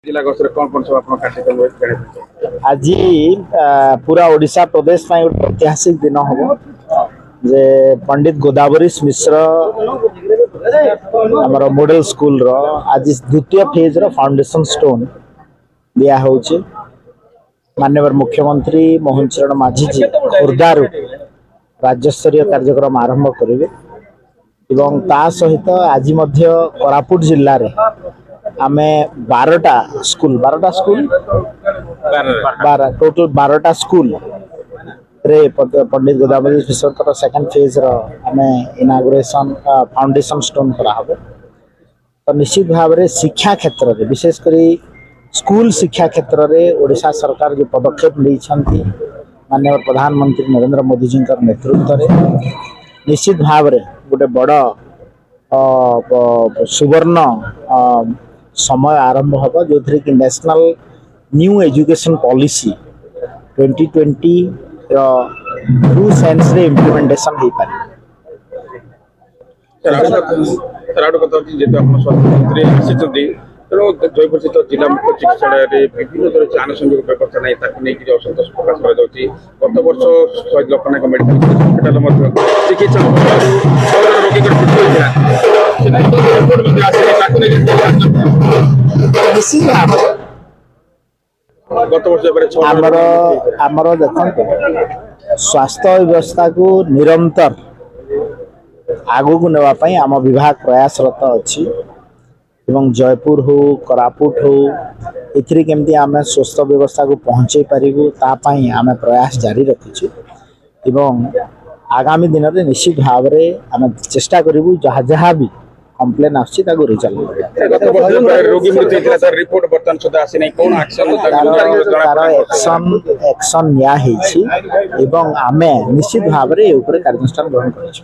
जिला गस्तर कौन कौन सब आपन कार्यक्रम आज पूरा ओडिशा प्रदेश में गोटे ऐतिहासिक दिन हम जे पंडित गोदावरी मिश्र आमर मॉडल स्कूल रो आज द्वितीय फेज रो फाउंडेशन स्टोन दिया होचे। माननीय मुख्यमंत्री मोहन चरण माझी जी खोर्धारू राज्य स्तरीय कार्यक्रम आरंभ करेंगे एवं ता सहित आज मध्य कोरापुट जिल्ला रे आमे 12टा स्कूल टोटल 12टा स्कूल रे पंडित गोदावरी मिश्र सेकंड फेज रो आमे इनागुरेशन फाउंडेशन स्टोन करा हबे। तो निश्चित भाव में शिक्षा क्षेत्र रे विशेष करी स्कूल शिक्षा क्षेत्र रे ओडिशा सरकार जो पदक्षेप लेछंती माननीय प्रधानमंत्री नरेंद्र मोदी जी नेतृत्व रे निश्चित भाव में गोटे बड़ सुवर्ण समय आरंभ होगा जो थी कि national new education policy 2020 true sense रे इम्प्लीमेंटेशन हो पारे। तेणु जयपुर स्थित जिला मुख्य चिकित्सालय विभिन्न तरह आनुषंगिक व्यवस्था नहीं नहीं असंतोष प्रकाश कर गत वर्ष 100 लोकनायक मेडिकल हस्पिटाल चिकित्सा रोगी गत वर्ष आमर देखो स्वास्थ्य व्यवस्था को निरंतर आगू को नेवाई आम विभाग प्रयासरत अच्छी एवं जयपुर हो कोरापुट हो एथिरे केमती आमे स्वास्थ्य व्यवस्था को पहुँचे पारिबु तापाई आमे प्रयास जारी रखिछु एवं आगामी दिन में निश्चित भाव में आमे चेष्टा करिबु जहाँ जहाँ भी कंप्लेन आछि ताको रिजल्व रोगी मृत्यु सर रिपोर्ट बर्तन सुधा आसी नै कोन एक्शन निया हेछि एवं आमे निश्चित भाव में ऊपर कार्यानुष्ठान ग्रहण करिछु।